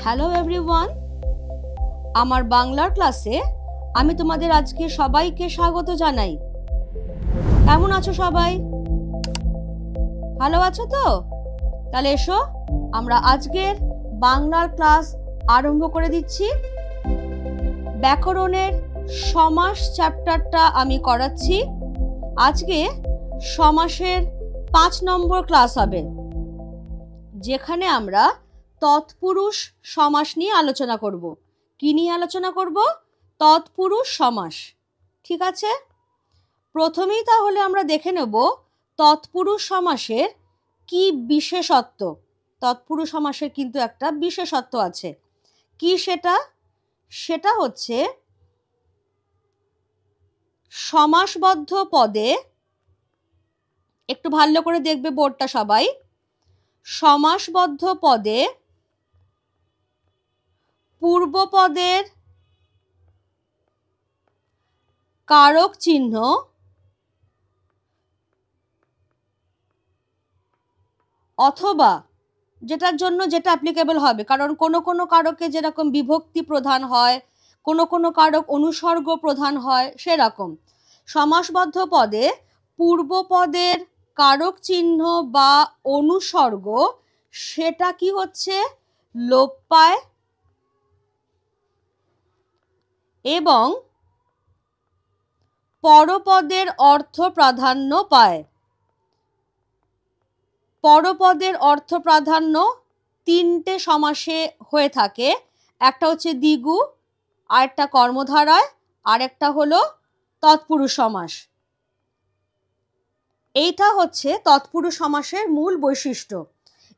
Hello everyone, আমার বাংলার ক্লাসে আমি তোমাদের আজকে সবাইকে স্বাগত জানাই। কেমন আছো সবাই? ভালো আছো তো? তাহলে এসো আমরা আজকের বাংলার ক্লাস আরম্ভ করে দিচ্ছি। ব্যাকরণের সমাস চ্যাপ্টারটা আমি করাচ্ছি। আজকে সমাসের 5 নম্বর ক্লাস হবে, যেখানে আমরা তৎপুরুষ সমাস নিয়ে আলোচনা করব। কি নিয়ে আলোচনা করব? তৎপুরুষ সমাস। ঠিক আছে, প্রথমেই তাহলে আমরা দেখে নেব তৎপুরুষ সমাসের কি বিশেষত্ব। তৎপুরুষ সমাসের কিন্তু একটা বিশেষত্ব আছে। কি সেটা? সেটা হচ্ছে সমাসবদ্ধ পদে, একটু ভালো করে দেখবে বোর্ডটা সবাই, সমাসবদ্ধ পদে পূর্বপদের কারক চিহ্ন অথবা যেটার জন্য যেটা অ্যাপ্লিকেবল হবে, কারণ কোনো কোনো কারকে যেরকম বিভক্তি প্রধান হয়, কোনো কোনো কারক অনুসর্গ প্রধান হয়, সেরকম সমাসবদ্ধ পদে পূর্বপদের কারক চিহ্ন বা অনুসর্গ সেটা কি হচ্ছে? লোপ পায় এবং পরপদের অর্থ প্রাধান্য পায়। পরপদের অর্থ প্রাধান্য তিনটে সমাসে হয়ে থাকে। একটা হচ্ছে দ্বিগু, আরেকটা কর্মধারায়, আর একটা হলো তৎপুরুষ সমাস। এইটা হচ্ছে তৎপুরুষ সমাসের মূল বৈশিষ্ট্য।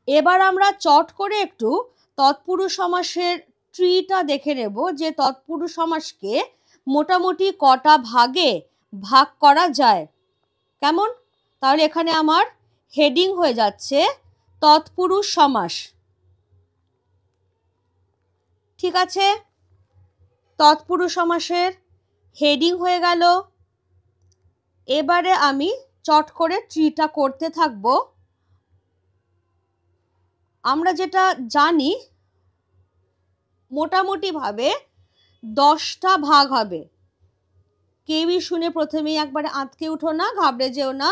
এবার আমরা চট করে একটু তৎপুরুষ সমাসের ট্রিটা দেখে নেব, যে তৎপুরুষ সমাসকে মোটামুটি কটা ভাগে ভাগ করা যায়। কেমন? তাহলে এখানে আমার হেডিং হয়ে যাচ্ছে তৎপুরুষ সমাস। ঠিক আছে, তৎপুরুষ সমাসের হেডিং হয়ে গেল। এবারে আমি চট করে ট্রিটা করতে থাকবো। আমরা যেটা জানি মোটামুটি ভাবে 10টা ভাগ হবে। কেউই শুনে প্রথমেই একবারে আঁতকে উঠো না, ঘাবড়ে যেও না,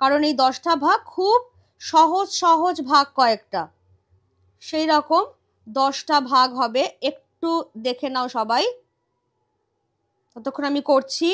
কারণ এই 10টা ভাগ খুব সহজ সহজ ভাগ কয়েকটা, সেই রকম 10টা ভাগ হবে। একটু দেখে নাও সবাই, ততক্ষণ আমি করছি।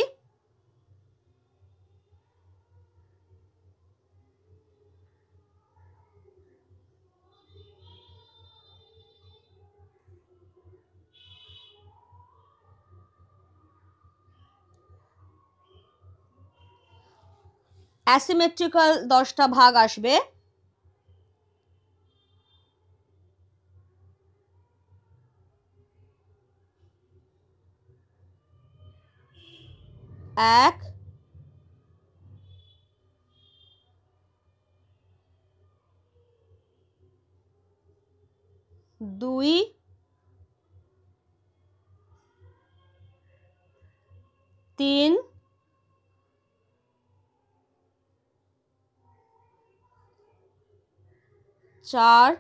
অ্যাসিমেট্রিক্যাল 10টা ভাগ আসবে। এক, দুই, তিন, চার,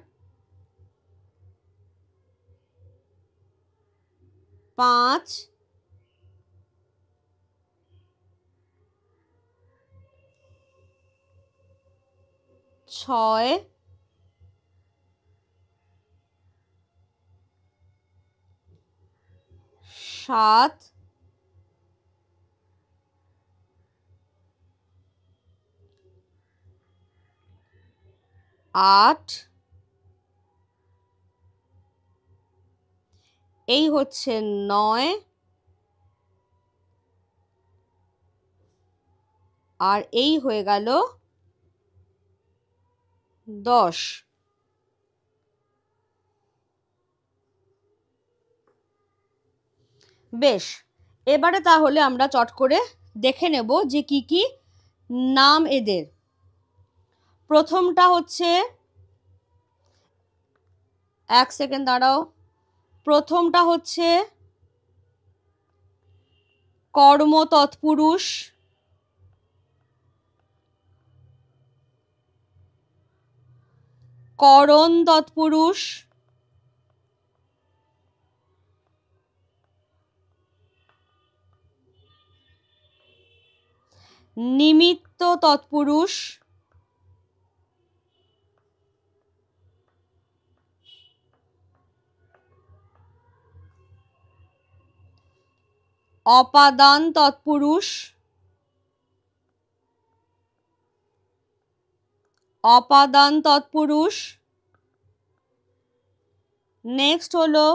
পাঁচ, ছয়, সাত, আট, এই হচ্ছে 9, আর এই হয়ে গেল 10। বেশ, এবারে তাহলে আমরা চট করে দেখে নেব যে কি কি নাম এদের। প্রথমটা হচ্ছে, এক সেকেন্ড দাঁড়াও, প্রথমটা হচ্ছে কর্ম তৎপুরুষ, করণ তৎপুরুষ, নিমিত্ত তৎপুরুষ, অপাদান তৎপুরুষ, অপাদান তৎপুরুষ। নেক্সট হলো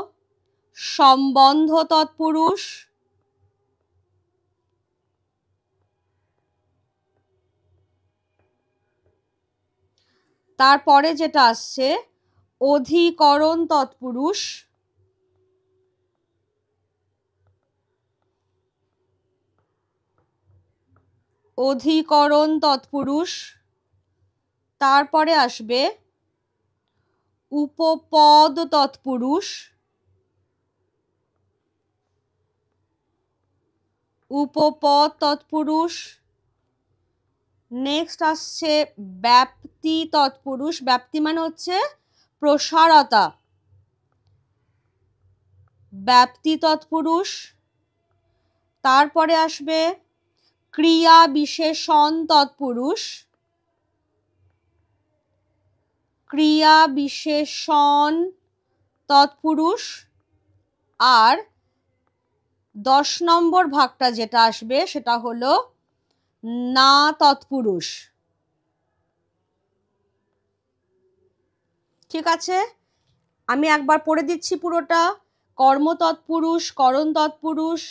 সম্বন্ধ তৎপুরুষ, তারপরে যেটা আসছে অধিকরণ তৎপুরুষ, অধিকরণ তৎপুরুষ। তারপরে আসবে উপপদ তৎপুরুষ, উপপদ তৎপুরুষ। নেক্সট আসছে ব্যাপ্তি তৎপুরুষ, ব্যাপ্তি মানে হচ্ছে প্রসারতা, ব্যাপ্তি তৎপুরুষ। তারপরে আসবে ক্রিয়া বিশেষণ তৎপুরুষ, ক্রিয়া বিশেষণ তৎপুরুষ। আর 10 নম্বর ভাগটা যেটা আসবে সেটা হলো না তৎপুরুষ। ঠিক আছে, আমি একবার পড়ে দিচ্ছি পুরোটা। কর্ম তৎপুরুষ, করণ তৎপুরুষ,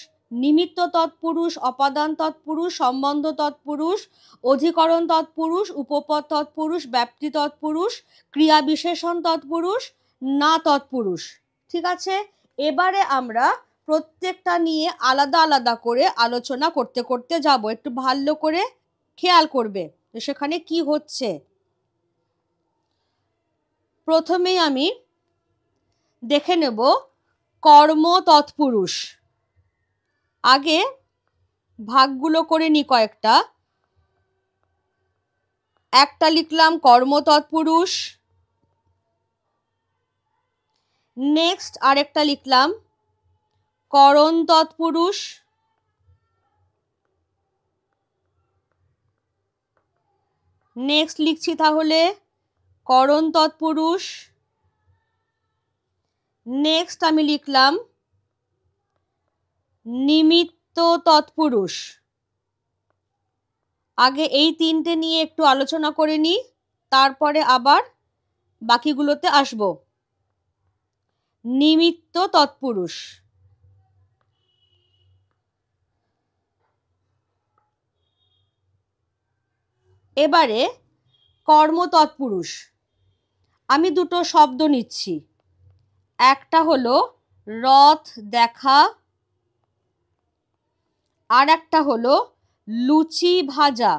নিমিত্ত তৎপুরুষ, অপাদান তৎপুরুষ, সম্বন্ধ তৎপুরুষ, অধিকরণ তৎপুরুষ, উপপদ তৎপুরুষ, ব্যাপ্তি তৎপুরুষ, ক্রিয়া বিশেষণ তৎপুরুষ, না তৎপুরুষ। ঠিক আছে, এবারে আমরা প্রত্যেকটা নিয়ে আলাদা আলাদা করে আলোচনা করতে করতে যাব। একটু ভালো করে খেয়াল করবে সেখানে কি হচ্ছে। প্রথমেই আমি দেখে নেব কর্ম তৎপুরুষ। আগে ভাগগুলো করে নি কয়েকটা। একটা লিখলাম কর্ম তৎপুরুষ, নেক্সট আরেকটা লিখলাম করণ তৎপুরুষ, নেক্সট লিখছি তাহলে করণ তৎপুরুষ, নেক্সট আমি লিখলাম নিমিত্ত তৎপুরুষ। আগে এই তিনটে নিয়ে একটু আলোচনা করে নিই, তারপরে আবার বাকিগুলোতে আসব। নিমিত্ত তৎপুরুষ, এবারে কর্ম তৎপুরুষ। আমি দুটো শব্দ নিচ্ছি, একটা হলো রথ দেখা, আর একটা হলো লুচি ভাজা।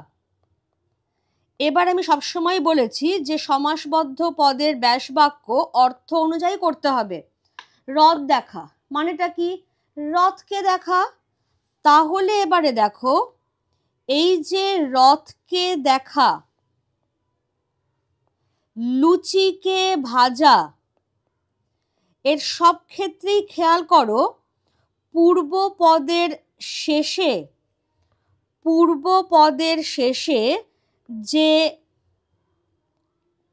এবার আমি সবসময় বলেছি যে সমাসবদ্ধ পদের ব্যাসবাক্য অর্থ অনুযায়ী করতে হবে। রথ দেখা মানেটা কি? রথকে দেখা। তাহলে এবারে দেখো, এই যে রথকে দেখা, লুচিকে ভাজা, এর সব ক্ষেত্রেই খেয়াল করো পূর্বপদের শেষে, পূর্বপদের শেষে যে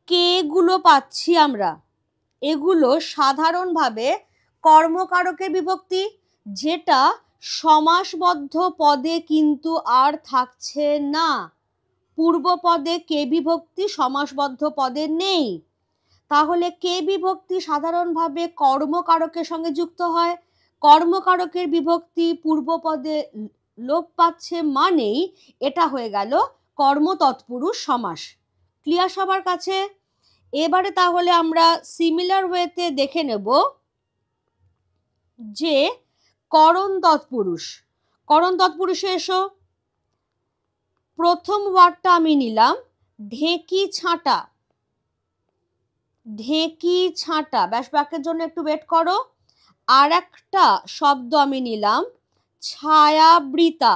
কে গুলো পাচ্ছি আমরা, এগুলো সাধারণভাবে কর্মকারকের বিভক্তি, যেটা সমাসবদ্ধ পদে কিন্তু আর থাকছে না। পূর্বপদে কে বিভক্তি সমাসবদ্ধ পদে নেই। তাহলে কে বিভক্তি সাধারণভাবে কর্মকারকের সঙ্গে যুক্ত হয়, কর্মকারকের বিভক্তি পূর্বপদে লোপ পাচ্ছে, মানেই এটা হয়ে গেল কর্ম তৎপুরুষ সমাস। ক্লিয়ার সবার কাছে? এবারে তাহলে আমরা সিমিলার ওয়েতে দেখে নেব যে করণ তৎপুরুষ। করণ তৎপুরুষে এসো। প্রথম ওয়ার্ডটা আমি নিলাম ঢেঁকি ছাঁটা, ঢেঁকি ছাঁটা। ব্যাসবাক্যের জন্য একটু ওয়েট করো। আর একটা শব্দ আমি নিলাম ছায়াবৃতা।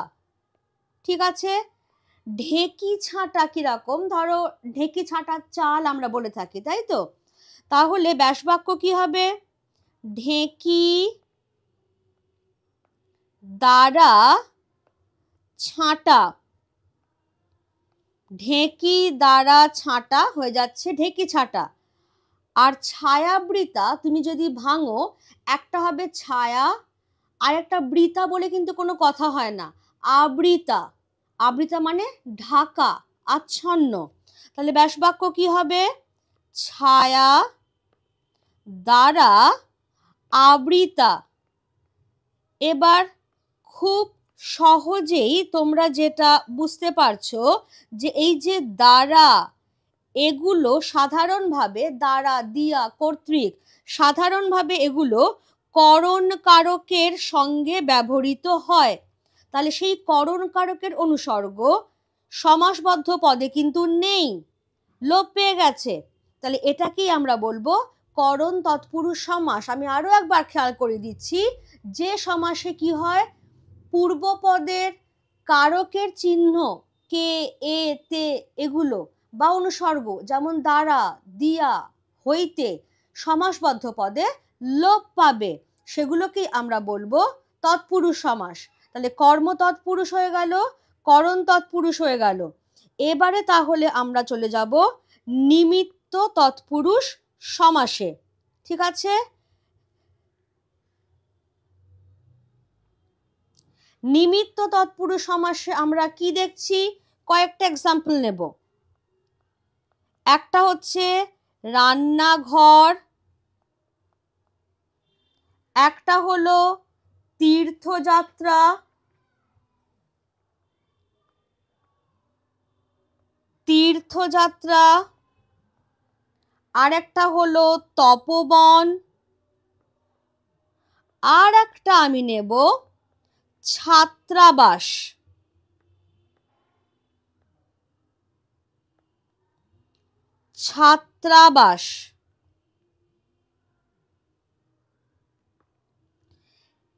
ঠিক আছে, ঢেঁকি ছাঁটা কিরকম? ধরো ঢেঁকি ছাঁটার চাল আমরা বলে থাকি, তাই তো? তাহলে ব্যাসবাক্য কি হবে? ঢেঁকি দ্বারা ছাঁটা। ঢেঁকি দ্বারা ছাঁটা হয়ে যাচ্ছে ঢেঁকি ছাঁটা। আর ছায়াবৃতা তুমি যদি ভাঙো, একটা হবে ছায়া আর একটা বৃতা বলে কিন্তু কোনো কথা হয় না, আবৃতা। আবৃতা মানে ঢাকা, আচ্ছন্ন। তাহলে ব্যাসবাক্য কি হবে? ছায়া দ্বারা আবৃতা। এবার খুব সহজেই তোমরা যেটা বুঝতে পারছো যে এই যে দ্বারা, এগুলো সাধারণভাবে দ্বারা, দিয়া, কর্তৃক, সাধারণভাবে এগুলো করণ কারকের সঙ্গে ব্যবহৃত হয়। তাহলে সেই করণ কারকের অনুসর্গ সমাসবদ্ধ পদে কিন্তু নেই, লোপ পেয়ে গেছে। তাহলে এটাকেই আমরা বলবো করণ তৎপুরুষ সমাস। আমি আরো একবার খেয়াল করে দিচ্ছি, যে সমাসে কি হয়, পূর্বপদের কারকের চিহ্ন কে, এ, তে এগুলো বা অনুসর্গ যেমন দ্বারা, দিয়া, হইতে সমাসবদ্ধ পদে লোপ পাবে, সেগুলোকেই আমরা বলবো তৎপুরুষ সমাস। তাহলে কর্ম তৎপুরুষ হয়ে গেল, করণ তৎপুরুষ হয়ে গেল। এবারে তাহলে আমরা চলে যাব নিমিত্ত তৎপুরুষ সমাসে। ঠিক আছে? নিমিত্ত তৎপুরুষ সমাসে আমরা কি দেখছি, কয়েকটা এক্সাম্পল নেব। একটা হচ্ছে রান্নাঘর, একটা হলো তীর্থযাত্রা, তীর্থযাত্রা, আর একটা হলো তপবন, আর একটা আমি নেব ছাত্রাবাস। ছাত্রাবাস।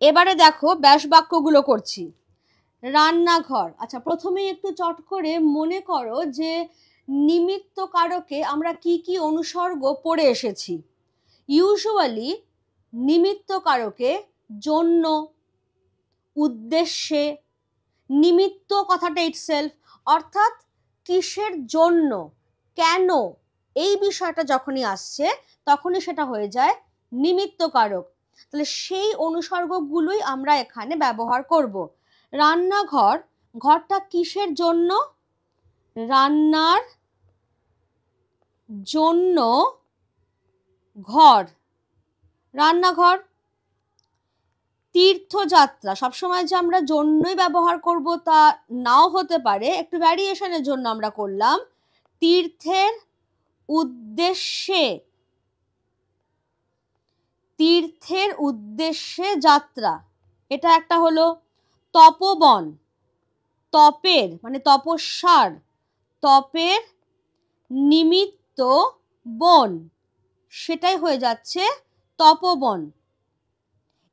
এবারে দেখো ব্যাস বাক্যগুলো করছি। রান্নাঘর, আচ্ছা প্রথমেই একটু চট করে মনে করো যে নিমিত্ত কারকে আমরা কি কি অনুসর্গ পড়ে এসেছি। ইউজুয়ালি নিমিত্ত কারকে জন্য, উদ্দেশ্যে, নিমিত্ত কথাটা ইটসেলফ, অর্থাৎ কিসের জন্য, কেন, এই বিষয়টা যখনই আসছে তখনই সেটা হয়ে যায় নিমিত্ত কারক। তাহলে সেই অনুসর্গগুলোই আমরা এখানে ব্যবহার করব। রান্নাঘর, ঘরটা কিসের জন্য, রান্নার জন্য ঘর, রান্নাঘর। তীর্থযাত্রা, সবসময় যে আমরা জন্যই ব্যবহার করব তা নাও হতে পারে, একটু ভ্যারিয়েশনের জন্য আমরা করলাম। তীর্থের উদ্দেশ্যে, তীর্থের উদ্দেশ্যে যাত্রা, এটা একটা হলো। তপবন, তপের মানে তপস্যার, তপের নিমিত্ত বন, সেটাই হয়ে যাচ্ছে তপবন।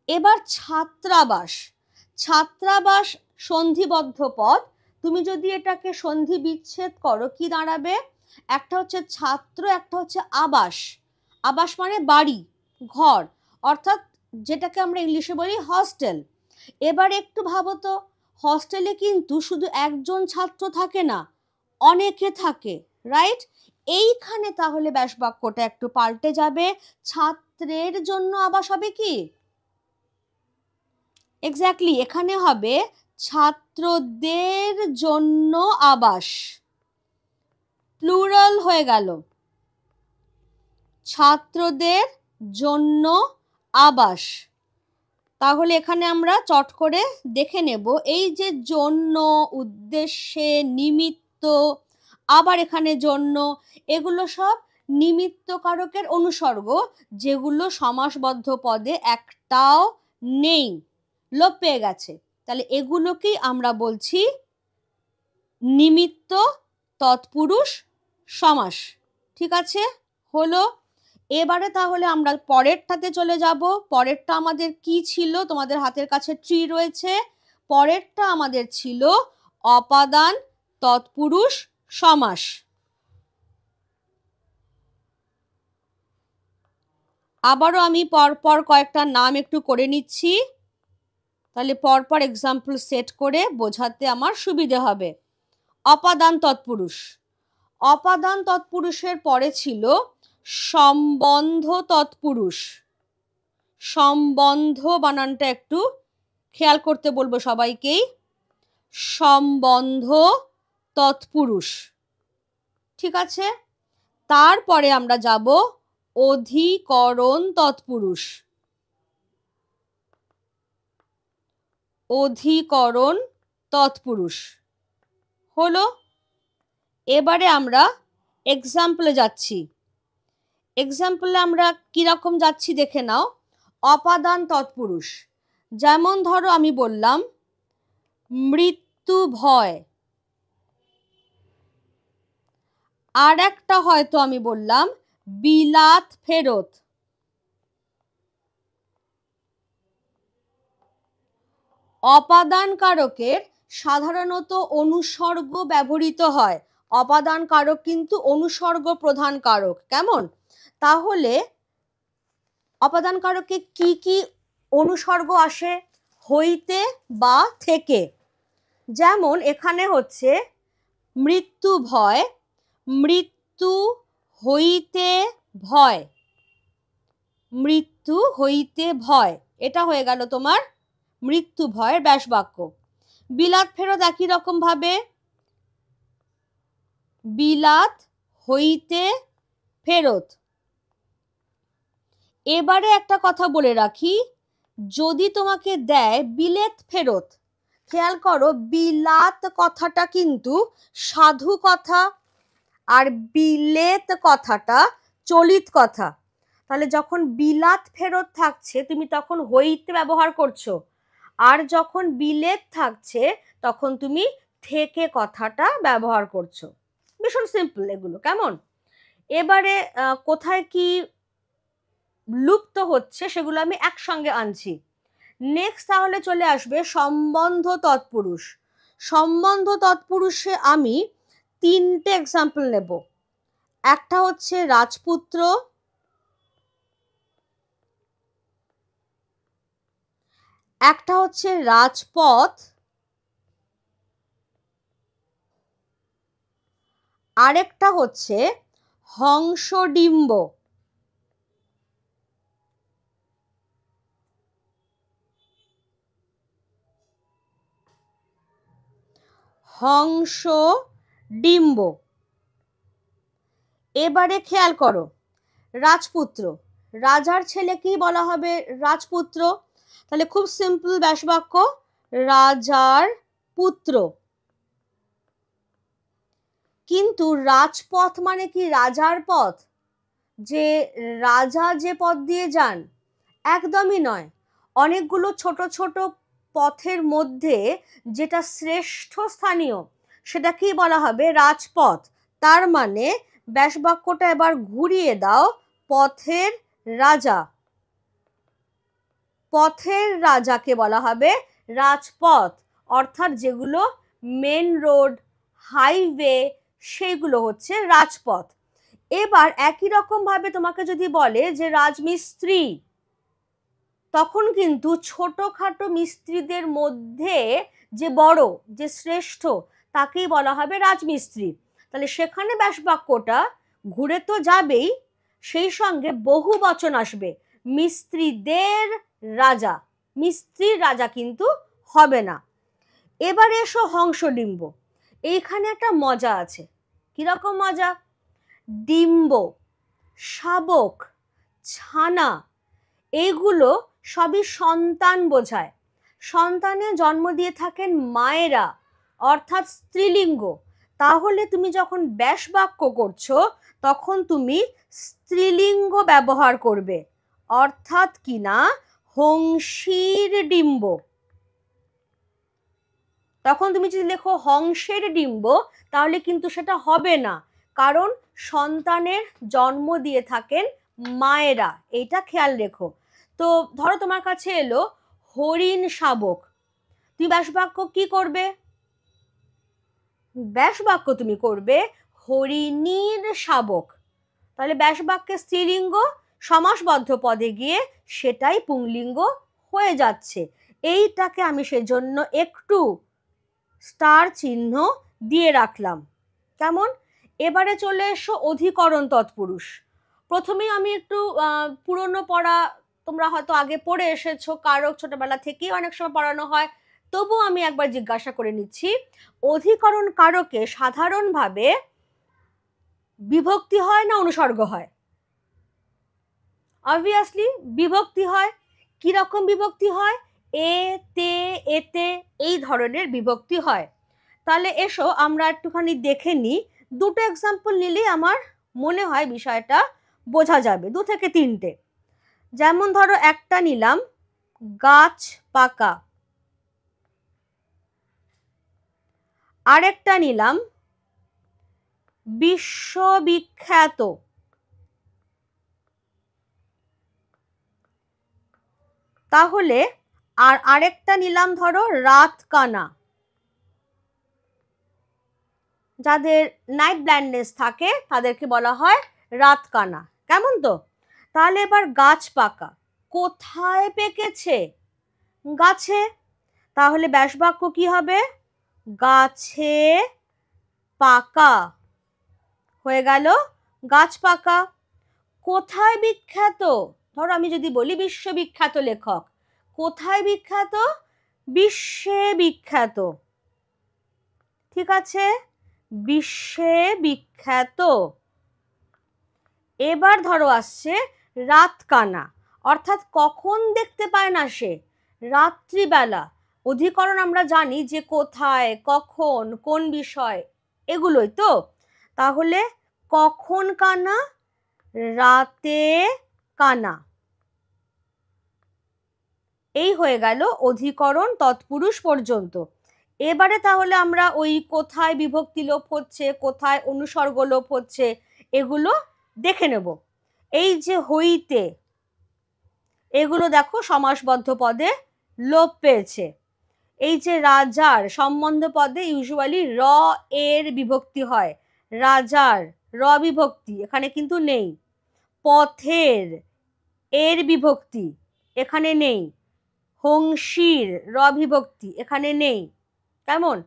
এবার ছাত্রাবাস, ছাত্রাবাস সন্ধিবদ্ধ পদ, তুমি যদি এটাকে সন্ধি বিচ্ছেদ করো কি দাঁড়াবে, একটা হচ্ছে ছাত্র, একটা হচ্ছে আবাস। আবাস মানে বাড়ি, ঘর, অর্থাৎ যেটাকে আমরা ইংলিশে বলি হস্টেল। এবার একটু ভাবো তো, হস্টেলে কিন্তু শুধু একজন ছাত্র থাকে না, অনেকে থাকে, রাইট? এইখানে তাহলে ব্যাসবাক্যটা একটু পাল্টে যাবে, ছাত্রের জন্য আবাস হবে কি, এক্স্যাক্টলি এখানে হবে ছাত্রদের জন্য আবাস, প্লুরাল হয়ে গেল, ছাত্রদের জন্য আবাস। তাহলে এখানে আমরা চট করে দেখে নেব, এই যে জন্য, উদ্দেশ্যে, নিমিত্ত, আবার এখানে জন্য, এগুলো সব নিমিত্ত কারকের অনুসর্গ, যেগুলো সমাসবদ্ধ পদে একটাও নেই, লোপ পেয়ে গেছে। তাহলে এগুলোকেই আমরা বলছি নিমিত্ত তৎপুরুষ সমাস। ঠিক আছে, হলো। এবারে তাহলে আমরা পরেরটাতে চলে যাব। পরেরটা আমাদের কি ছিল, তোমাদের হাতের কাছে ট্রি রয়েছে, পরেরটা আমাদের ছিল অপাদান তৎপুরুষ সমাস। আবারও আমি পরপর কয়েকটা নাম একটু করে নিচ্ছি, তাহলে পরপর এক্সাম্পল সেট করে বোঝাতে আমার সুবিধে হবে। অপাদান তৎপুরুষ। অপাদান তৎপুরুষের পরে ছিল সম্বন্ধ তৎপুরুষ। সম্বন্ধ বানানটা একটু খেয়াল করতে বলবো সবাইকেই। সম্বন্ধ তৎপুরুষ, ঠিক আছে। তারপরে আমরা যাব অধিকরণ তৎপুরুষ। অধিকরণ তৎপুরুষ হলো। এবারে আমরা এক্সাম্পলে যাচ্ছি। এক্সাম্পলে আমরা কিরকম যাচ্ছি দেখে নাও। অপাদান তৎপুরুষ, যেমন ধরো আমি বললাম মৃত্যু ভয়, আর একটা হয়তো আমি বললাম বিলাত ফেরত। অপাদান কারকের সাধারণত অনুসর্গ ব্যবহৃত হয়। অপাদান কারক কিন্তু অনুসর্গ প্রধান কারক, কেমন? তাহলে অপাদান কারকে কি কি অনুসর্গ আসে? হইতে বা থেকে। যেমন এখানে হচ্ছে মৃত্যু ভয়, মৃত্যু হইতে ভয়, মৃত্যু হইতে ভয়, এটা হয়ে গেল তোমার মৃত্যু ভয়ের ব্যাস বাক্য। বিলাত ফেরত একই রকম ভাবে, বিলাত হইতে ফেরত। এবারে একটা কথা বলে রাখি, যদি তোমাকে দেয় বিলেত ফেরত, খেয়াল করো বিলাত কথাটা কিন্তু সাধু কথা আর বিলেত কথাটা চলিত কথা। তাহলে যখন বিলাত ফেরত থাকছে তুমি তখন হইতে ব্যবহার করছো, আর যখন বিলেত থাকছে তখন তুমি থেকে কথাটা ব্যবহার করছো। ভীষণ সিম্পল এগুলো, কেমন? এবারে কোথায় কি লুপ্ত হচ্ছে সেগুলো আমি একসঙ্গে আনছি। নেক্সট তাহলে চলে আসবে সম্বন্ধ তৎপুরুষ। সম্বন্ধ তৎপুরুষে আমি তিনটে এক্সাম্পল নেব। একটা হচ্ছে রাজপুত্র, একটা হচ্ছে রাজপথ, আরেকটা হচ্ছে হংসডিম্ব। হংসডিম্ব। এবারে খেয়াল করো রাজপুত্র, রাজার ছেলেকেই বলা হবে রাজপুত্র। তাহলে খুব সিম্পল ব্যাসবাক্য, রাজার পুত্র। কিন্তু রাজপথ মানে কি রাজার পথ, যে রাজা যে পথ দিয়ে যান? একদমই নয়। অনেকগুলো ছোট ছোট পথের মধ্যে যেটা শ্রেষ্ঠ স্থানীয় সেটাকেই বলা হবে রাজপথ। তার মানে ব্যাসবাক্যটা এবার ঘুরিয়ে দাও, পথের রাজা। পথের রাজাকে বলা হবে রাজপথ, অর্থাৎ যেগুলো মেন রোড, হাইওয়ে, সেগুলো হচ্ছে রাজপথ। এবার একই রকম ভাবে তোমাকে যদি বলে যে রাজমিস্ত্রি, তখন কিন্তু ছোটখাটো মিস্ত্রিদের মধ্যে যে বড়, যে শ্রেষ্ঠ, তাকেই বলা হবে রাজমিস্ত্রি। তাহলে সেখানে ব্যাসবাক্যটা ঘুরে তো যাবেই, সেই সঙ্গে বহু বচন আসবে, মিস্ত্রিদের রাজা। মিস্ত্রির রাজা কিন্তু হবে না। এবারে এসো হংসডিম্ব। এইখানে একটা মজা আছে। কিরকম মজা? ডিম্ব, শাবক, ছানা, এইগুলো সবই সন্তান বোঝায়। সন্তানে জন্ম দিয়ে থাকেন মায়েরা, অর্থাৎ স্ত্রীলিঙ্গ। তাহলে তুমি যখন ব্যাসবাক্য করছো তখন তুমি স্ত্রীলিঙ্গ ব্যবহার করবে, অর্থাৎ কি না হংসীর ডিম্ব। তখন তুমি যদি লেখো হংসের ডিম্ব তাহলে কিন্তু সেটা হবে না, কারণ সন্তানের জন্ম দিয়ে থাকেন মায়েরা, এইটা খেয়াল রেখো। তো ধরো তোমার কাছে এলো হরিণ শাবক, তুমি ব্যাসবাক্য কি করবে? ব্যাসবাক্য তুমি করবে হরিণীর শাবক। তাহলে ব্যাসবাক্যে স্ত্রীলিঙ্গ সমাসবদ্ধ পদে গিয়ে সেটাই পুংলিঙ্গ হয়ে যাচ্ছে। এইটাকে আমি সেজন্য একটু স্টার চিহ্ন দিয়ে রাখলাম। কেমন? এবারে চলে এসো অধিকরণ তৎপুরুষ। প্রথমেই আমি একটু পুরনো পড়া, তোমরা হয়তো আগে পড়ে এসেছো, কারক ছোটবেলা থেকেই অনেক সময় পড়ানো হয়, তবু আমি একবার জিজ্ঞাসা করে নিচ্ছি, অধিকরণ কারকে সাধারণভাবে বিভক্তি হয় না অনুসর্গ হয়? অবভিয়াসলি বিভক্তি হয়। কি রকম বিভক্তি হয়? এ, তে, এতে, এই ধরনের বিভক্তি হয়। তাহলে এসো আমরা একটুখানি দেখে নিই। দুটো এক্সাম্পল নিলেই আমার মনে হয় বিষয়টা বোঝা যাবে, 2 থেকে 3টে। যেমন ধরো একটা নিলাম গাছ পাকা, আরেকটা নিলাম বিশ্ববিখ্যাত, তাহলে আর আরেকটা নিলাম ধরো রাত কানা। যাদের নাইট ব্লাইন্ডনেস থাকে তাদেরকে বলা হয় রাত কানা। কেমন তো? তাহলে এবার গাছ পাকা, কোথায় পেকেছে? গাছে। তাহলে ব্যাসবাক্য কি হবে? গাছে পাকা। হয়ে গেল গাছ পাকা। কোথায় বিখ্যাত? ধরো আমি যদি বলি বিশ্ববিখ্যাত লেখক, কোথায় বিখ্যাত? বিশ্বে বিখ্যাত। ঠিক আছে, বিশ্বে বিখ্যাত। এবার ধরো আসছে রাত কানা, অর্থাৎ কখন দেখতে পায় না সে? রাত্রিবেলা। অধিকরণ আমরা জানি যে কোথায়, কখন, কোন বিষয়, এগুলোই তো। তাহলে কখন কানা? রাতে কানা। এই হয়ে গেল অধিকরণ তৎপুরুষ পর্যন্ত। এবারে তাহলে আমরা ওই কোথায় বিভক্তি লোপ হচ্ছে, কোথায় অনুসর্গ লোপ হচ্ছে, এগুলো দেখে নেব। এই যে হইতে, এগুলো দেখো সমাসবদ্ধ পদে লোপ পেয়েছে। এই যে রাজার সম্বন্ধ পদে ইউজুয়ালি র এর বিভক্তি হয়, রাজার র বিভক্তি এখানে কিন্তু নেই। পথের এর বিভক্তি এখানে নেই। হংসীর র বিভক্তি এখানে নেই। কেমন?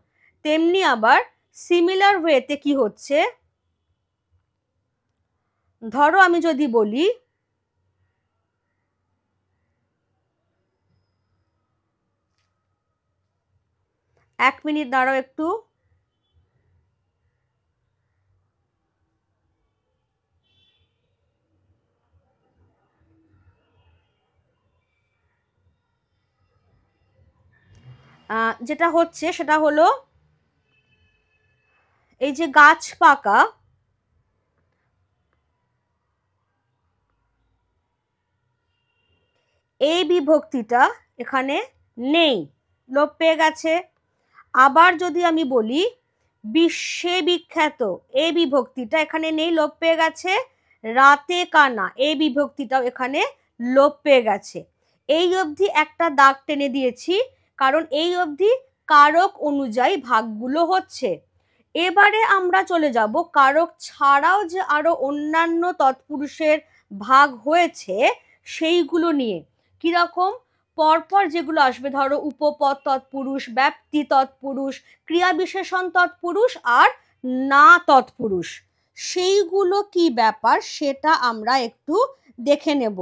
তেমনি আবার সিমিলার ওয়েতে কি হচ্ছে, ধরো আমি যদি বলি 1 মিনিট দাঁড়াও একটু। যেটা হচ্ছে সেটা হলো এই যে গাছ পাকা, এই বিভক্তিটা এখানে নেই, লোপ পেয়ে গেছে। আবার যদি আমি বলি বিশ্বে বিখ্যাত, এই বিভক্তিটা এখানে নেই, লোপ পেয়ে গেছে। রাতে কানা, এই বিভক্তিটাও এখানে লোপ পেয়ে গেছে। এই অবধি একটা দাগ টেনে দিয়েছি, কারণ এই অবধি কারক অনুযায়ী ভাগগুলো হচ্ছে। এবারে আমরা চলে যাব কারক ছাড়াও যে আরো অন্যান্য তৎপুরুষের ভাগ হয়েছে সেইগুলো নিয়ে। কিরকম? পরপর যেগুলো আসবে, ধরো উপপদ তৎপুরুষ, ব্যাপ্তি তৎপুরুষ, ক্রিয়া বিশেষণ তৎপুরুষ আর না তৎপুরুষ, সেইগুলো কি ব্যাপার সেটা আমরা একটু দেখে নেব।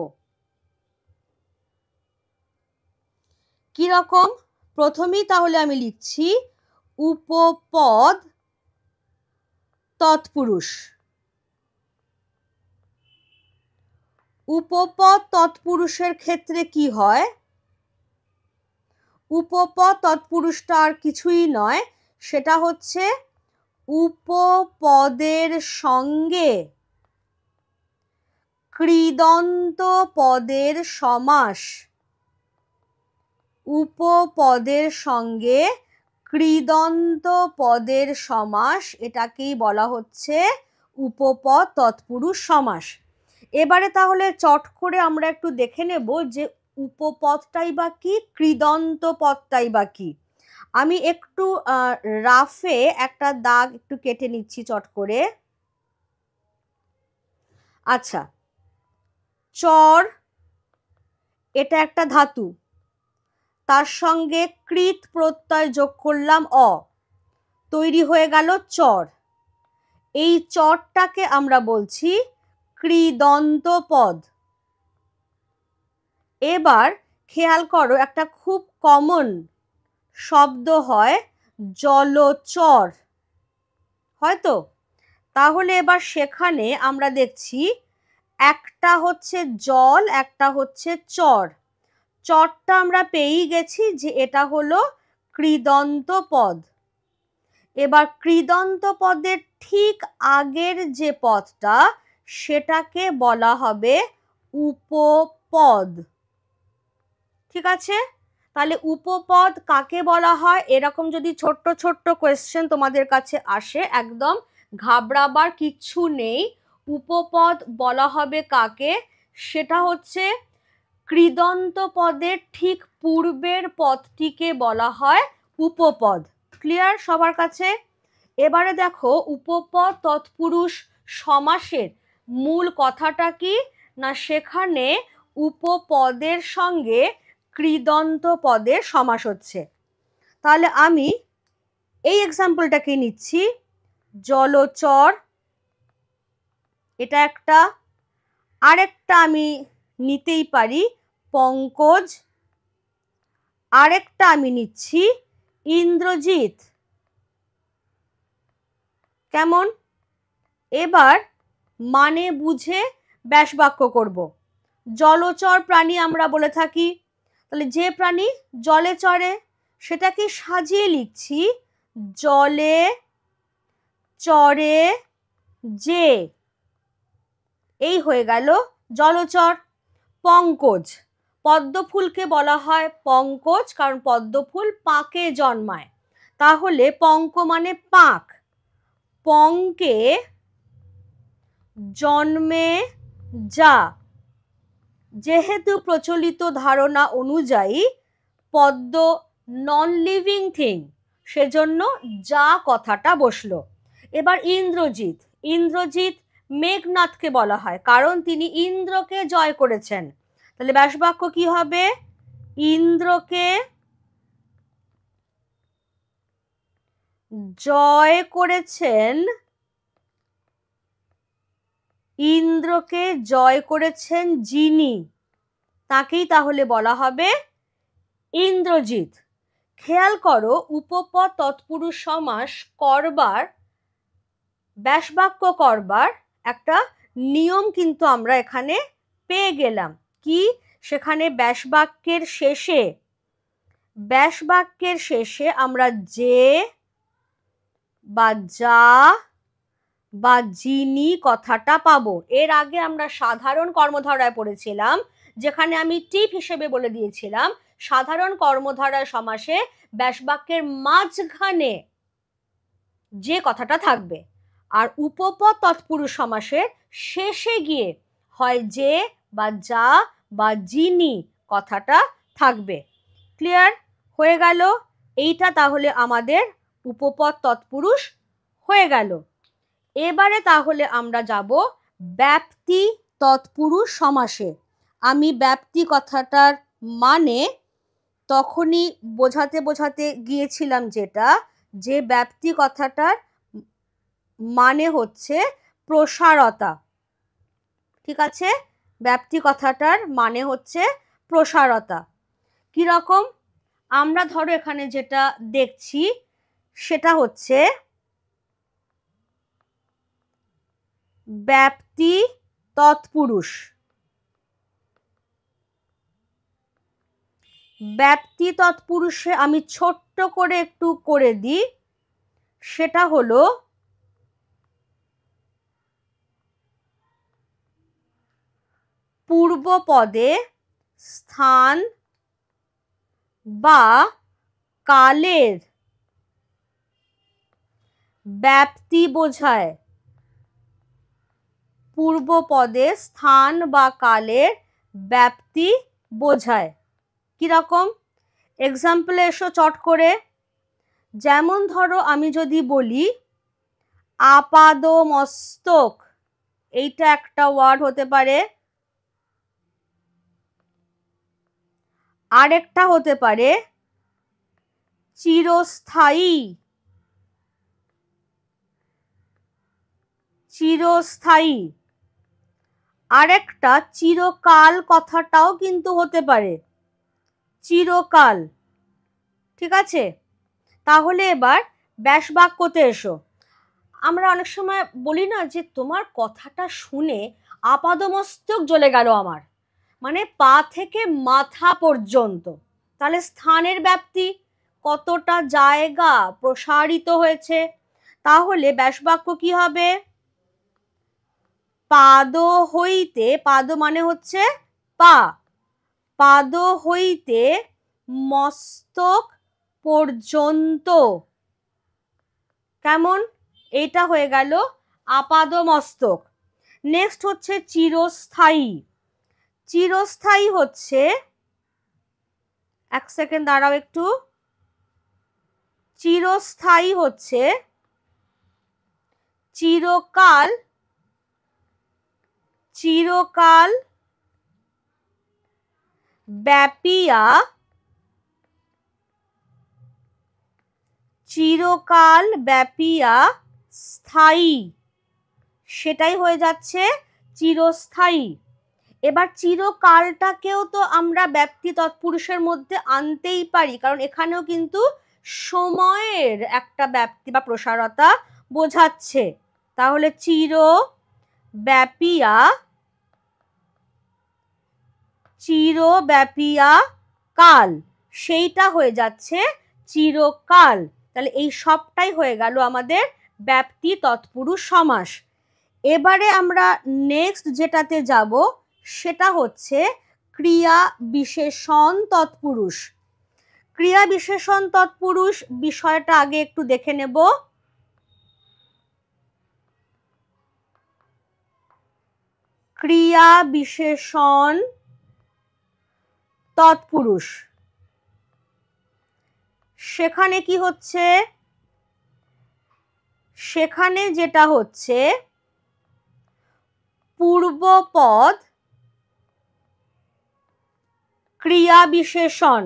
কিরকম? প্রথমেই তাহলে আমি লিখছি উপপদ তৎপুরুষ। উপপদ তৎপুরুষের ক্ষেত্রে কি হয়? উপপদ তৎপুরুষটা আর কিছুই নয়, সেটা হচ্ছে উপপদের সঙ্গে কৃদন্ত পদের সমাস। উপপদের সঙ্গে কৃদন্ত পদের সমাস, এটাকেই বলা হচ্ছে উপপদ তৎপুরুষ সমাস। এবারে তাহলে চট করে আমরা একটু দেখে নেব যে উপপদটাই বা কি, কৃদন্ত পদটাই বা কি। আমি একটু রাফে একটা দাগ একটু কেটে নিচ্ছি চট করে। আচ্ছা, চর এটা একটা ধাতু, তার সঙ্গে কৃত প্রত্যয় যোগ করলাম অ, তৈরি হয়ে গেল চর। এই চরটাকে আমরা বলছি কৃদন্ত পদ। এবার খেয়াল করো, একটা খুব কমন শব্দ হয় জলচর, হয়তো? তাহলে এবার সেখানে আমরা দেখছি একটা হচ্ছে জল, একটা হচ্ছে চর। চরটা আমরা পেয়েই গেছি যে এটা হলো কৃদন্ত পদ। এবার কৃদন্ত পদের ঠিক আগের যে পদটা সেটাকে বলা হবে উপপদ। ঠিক আছে? তাহলে উপপদ কাকে বলা হয়? এরকম যদি ছোট্ট ছোট্ট কোয়েশ্চেন তোমাদের কাছে আসে, একদম ঘাবড়াবার কিচ্ছু নেই। উপপদ বলা হবে কাকে? সেটা হচ্ছে কৃদন্ত পদের ঠিক পূর্বের পদটিকে বলা হয় উপপদ। ক্লিয়ার সবার কাছে? এবারে দেখো, উপপদ তৎপুরুষ সমাসের মূল কথাটা কি না, সেখানে উপপদের সঙ্গে কৃদন্ত পদের সমাস হচ্ছে। তাহলে আমি এই এক্সাম্পলটাকে নিচ্ছি, জলচর, এটা একটা। আরেকটা আমি নিতেই পারি পঙ্কজ, আরেকটা আমি নিচ্ছি ইন্দ্রজিৎ। কেমন? এবার মানে বুঝে ব্যাসবাক্য করব। জলচর প্রাণী আমরা বলে থাকি, তাহলে যে প্রাণী জলে চরে সেটাকে সাজিয়ে লিখছি জলে চরে যে। এই হয়ে গেল জলচর। পঙ্কজ, পদ্ম ফুলকে বলা হয় পঙ্কজ কারণ পদ্ম ফুল পাকে জন্মায়। তাহলে পঙ্ক মানে পাক, পঙ্কে জন্মে যা। যেহেতু প্রচলিত ধারণা অনুযায়ী পদ্ম নন লিভিং থিং, সেজন্য যা কথাটা বসলো। এবার ইন্দ্রজিৎ, ইন্দ্রজিৎ মেঘনাথকে বলা হয় কারণ তিনি ইন্দ্রকে জয় করেছেন। তাহলে ব্যাসবাক্য কি হবে? ইন্দ্রকে জয় করেছেন, ইন্দ্রকে জয় করেছেন যিনি, তাকেই তাহলে বলা হবে ইন্দ্রজিৎ। খেয়াল করো, উপপদ তৎপুরুষ সমাস করবার, ব্যাসবাক্য করবার একটা নিয়ম কিন্তু আমরা এখানে পেয়ে গেলাম। কি? সেখানে ব্যাসবাক্যের শেষে আমরা যে বা যা বা যিনি কথাটা পাবো। এর আগে আমরা সাধারণ কর্মধারায় পড়েছিলাম, যেখানে আমি টিপ হিসেবে বলে দিয়েছিলাম সাধারণ কর্মধারায় সমাসে ব্যাসবাক্যের মাঝখানে যে কথাটা থাকবে, আর উপপদ তৎপুরুষ সমাসের শেষে গিয়ে হয় যে বা যা বা যিনি কথাটা থাকবে। ক্লিয়ার হয়ে গেল? এইটা তাহলে আমাদের উপপদ তৎপুরুষ হয়ে গেল। এবারে তাহলে আমরা যাব ব্যাপ্তি তৎপুরুষ সমাসে। আমি ব্যাপ্তি কথাটার মানে তখনই বোঝাতে বোঝাতে গিয়েছিলাম যেটা, যে ব্যাপ্তি কথাটার মানে হচ্ছে প্রসারতা। ঠিক আছে? ব্যাপ্তি কথাটার মানে হচ্ছে প্রসারতা। কিরকম? আমরা ধরো এখানে যেটা দেখছি সেটা হচ্ছে ব্যাপ্তি তৎপুরুষ। ব্যাপ্তি তৎপুরুষে আমি ছোট্ট করে একটু করে দিই, সেটা হলো পূর্বপদে স্থান বা কালের ব্যাপ্তি বোঝায়। পূর্বপদে স্থান বা কালের ব্যাপ্তি বোঝায়। কিরকম? এক্সাম্পলে এসো চট করে। যেমন ধরো আমি যদি বলি আপাদমস্তক, এইটা একটা ওয়ার্ড হতে পারে। আরেকটা হতে পারে চিরস্থায়ী। চিরস্থায়ী। আরেকটা চিরকাল কথাটাও কিন্তু হতে পারে, চিরকাল। ঠিক আছে, তাহলে এবার ব্যাস বাক্যতে এসো। আমরা অনেক সময় বলি না যে তোমার কথাটা শুনে আপাদমস্তক জ্বলে গেল আমার, মানে পা থেকে মাথা পর্যন্ত। তাহলে স্থানের ব্যাপ্তি, কতটা জায়গা প্রসারিত হয়েছে। তাহলে ব্যাস বাক্য কি হবে? পাদ হইতে, পাদ মানে হচ্ছে পা, পাদ হইতে মস্তক পর্যন্ত। কেমন? এটা হয়ে গেল আপাদ মস্তক। নেক্সট হচ্ছে চিরস্থায়ী। চিরস্থায়ী হচ্ছে, এক সেকেন্ড দাঁড়াও একটু, চিরস্থায়ী হচ্ছে চিরকাল, চিরকাল ব্যাপিয়া, চিরকাল ব্যাপিয়া স্থায়ী, সেটাই হয়ে যাচ্ছে চিরস্থায়ী। এবার চিরকালটাকেও তো আমরা ব্যক্তি তৎপুরুষের মধ্যে আনতেই পারি, কারণ এখানেও কিন্তু সময়ের একটা ব্যাপ্তি বা প্রসারতা বোঝাচ্ছে। তাহলে চির ব্যাপিয়া, চিরব্যাপিয়া কাল, সেইটা হয়ে যাচ্ছে চিরকাল। তাহলে এই সবটাই হয়ে গেল আমাদের ব্যাপ্তি তৎপুরুষ সমাস। এবারে আমরা নেক্সট যেটাতে যাব সেটা হচ্ছে ক্রিয়া বিশেষণ তৎপুরুষ। ক্রিয়া বিশেষণ তৎপুরুষ বিষয়টা আগে একটু দেখে নেব। ক্রিয়া বিশেষণ তৎপুরুষ, সেখানে কি হচ্ছে? সেখানে যেটা হচ্ছে পূর্বপদ ক্রিয়া বিশেষণ।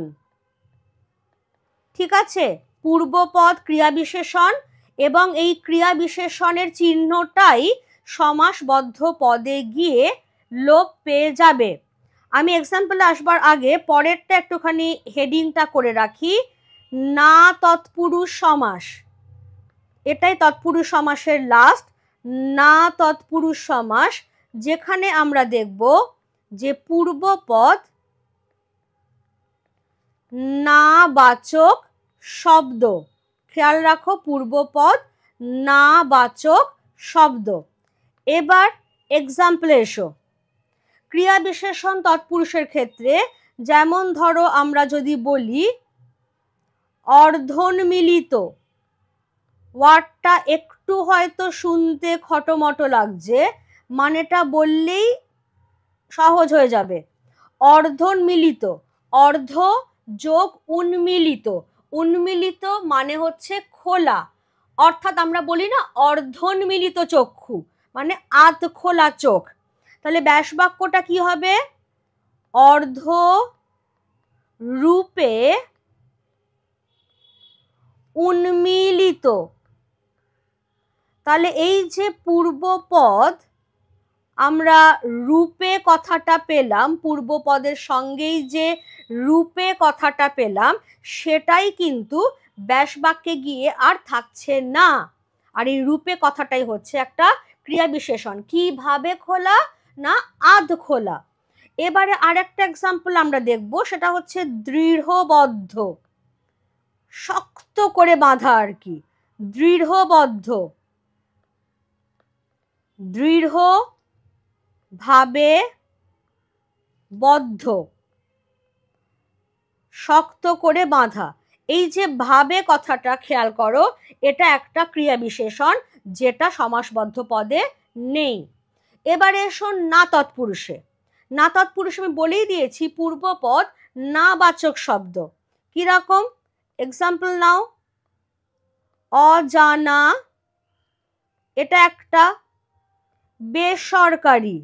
ঠিক আছে, পূর্বপদ ক্রিয়া বিশেষণ, এবং এই ক্রিয়া বিশেষণের চিহ্নটাই সমাসবদ্ধ পদে গিয়ে লোপ পেয়ে যাবে। আমি এক্সাম্পলে আসবার আগে পরেরটা একটুখানি হেডিংটা করে রাখি, না তৎপুরুষ সমাস। এটাই তৎপুরুষ সমাসের লাস্ট, না তৎপুরুষ সমাস, যেখানে আমরা দেখব যে পূর্বপদ না বাচক শব্দ। খেয়াল রাখো, পূর্বপদ না বাচক শব্দ। এবার এক্সাম্পলে এসো। ক্রিয়া বিশেষণ তৎপুরুষের ক্ষেত্রে যেমন ধরো আমরা যদি বলি অর্ধন্মিলিত, ওয়ার্ডটা একটু হয়তো শুনতে খটোমটো লাগছে, মানেটা বললেই সহজ হয়ে যাবে। অর্ধন্মিলিত, অর্ধ যোগ উন্মিলিত, উন্মিলিত মানে হচ্ছে খোলা, অর্থাৎ আমরা বলি না অর্ধন্মিলিত চক্ষু, মানে আধ খোলা চোখ। তাহলে ব্যাস বাক্যটা কি হবে? অর্ধ রূপে উন্মিলিত। তাহলে এই যে পূর্বপদ, আমরা রূপে কথাটা পেলাম, পূর্বপদের সঙ্গেই যে রূপে কথাটা পেলাম, সেটাই কিন্তু ব্যাস বাক্যে গিয়ে আর থাকছে না। আর এই রূপে কথাটাই হচ্ছে একটা ক্রিয়া বিশেষণ। কিভাবে খোলা? না আধ খোলা। এবারে আরেকটা এক্সাম্পল আমরা দেখব, সেটা হচ্ছে দৃঢ়বদ্ধ, শক্ত করে বাঁধা আর কি। দৃঢ়বদ্ধ, দৃঢ় ভাবে বদ্ধ, শক্ত করে বাঁধা। এই যে ভাবে কথাটা খেয়াল করো, এটা একটা ক্রিয়া বিশেষণ যেটা সমাসবদ্ধ পদে নেই। এবারে এসো না তৎপুরুষে। না তৎপুরুষে আমি বলেই দিয়েছি পূর্বপদ না বাচক শব্দ। কিরকম? এক্সাম্পল নাও, অজানা, এটা একটা, বেসরকারি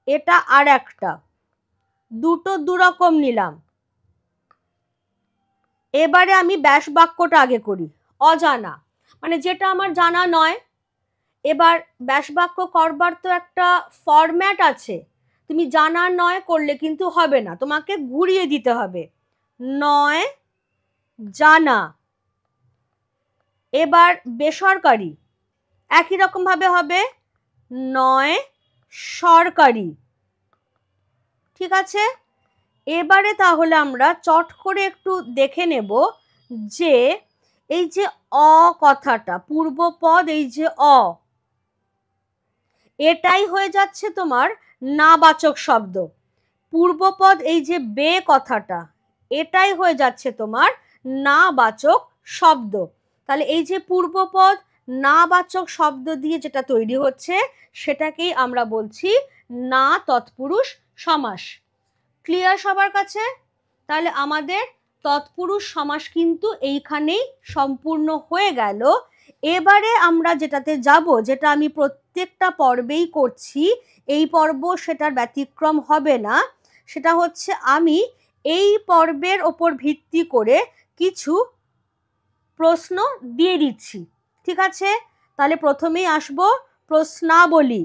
এটা আর একটা, দুটো দুরকম নিলাম। এবারে আমি ব্যাস বাক্যটা আগে করি। অজানা মানে যেটা আমার জানা নয়, এবার ব্যাসবাক্য করবার তো একটা ফরম্যাট আছে, তুমি জানা নয় করলে কিন্তু হবে না, তোমাকে ঘুরিয়ে দিতে হবে। নয় জানা। এবার বেসরকারি একই রকম ভাবে হবে, নয় সরকারি। ঠিক আছে, এবারে তাহলে আমরা চট করে একটু দেখে নেব যে এই যে অ কথাটা, পূর্বপদ, এই যে অ, এটাই হয়ে যাচ্ছে তোমার নাবাচক শব্দ। পূর্বপদ এই যে বে কথাটা, এটাই হয়ে যাচ্ছে তোমার নাবাচক শব্দ। তাহলে এই যে পূর্বপদ নাবাচক শব্দ দিয়ে যেটা তৈরি হচ্ছে সেটাকেই আমরা বলছি না তৎপুরুষ সমাস। ক্লিয়ার সবার কাছে? তাহলে আমাদের তৎপুরুষ সমাস কিন্তু এইখানেই সম্পূর্ণ হয়ে গেল। এবারে আমরা যেটাতে যাব, যেটা আমি প্রত্যেকটা পর্বেই করছি, এই পর্ব সেটার ব্যতিক্রম হবে না, সেটা হচ্ছে আমি এই পর্বের ওপর ভিত্তি করে কিছু প্রশ্ন দিয়ে দিচ্ছি। ঠিক আছে, তাহলে প্রথমেই আসব প্রশ্নাবলী।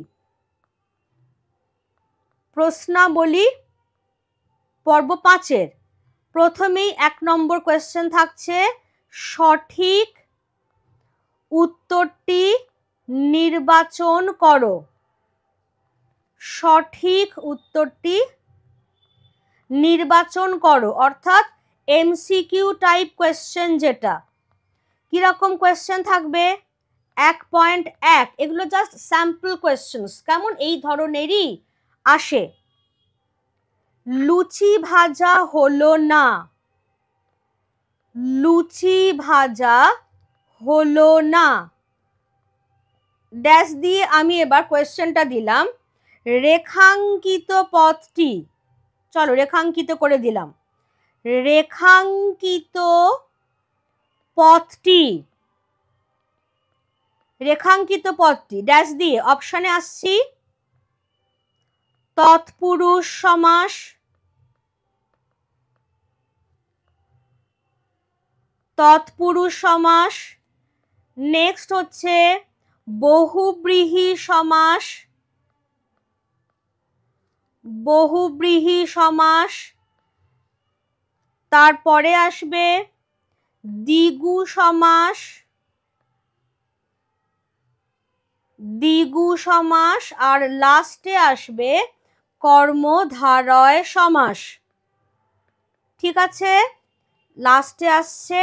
প্রশ্নাবলী পর্ব 5-এর প্রথমেই 1 নম্বর কোয়েশ্চেন থাকছে, সঠিক উত্তরটি নির্বাচন করো। সঠিক উত্তরটি নির্বাচন করো, অর্থাৎ এমসিকিউ টাইপ কোয়েশ্চেন। যেটা কিরকম কোয়েশ্চেন থাকবে, 1.1, এগুলো জাস্ট স্যাম্পল কোয়েশ্চেন্স, কেমন এই ধরনেরই আসে। লুচি ভাজা হলো না। লুচি ভাজা হলো না, ড্যাশ দিয়ে আমি এবার কোয়েশ্চেনটা দিলাম, রেখাঙ্কিত পথটি, চলো রেখাঙ্কিত করে দিলাম, রেখাঙ্কিত পথটি, রেখাঙ্কিত পথটি, ড্যাশ দিয়ে অপশনে আসছি, তৎপুরুষ সমাস, তৎপুরুষ সমাস, নেক্সট হচ্ছে বহুব্রীহি সমাস, বহুব্রীহি সমাস, তারপরে আসবে দ্বিগু সমাস, দ্বিগু সমাস, আর লাস্টে আসবে কর্মধারয় সমাস। ঠিক আছে, লাস্টে আসছে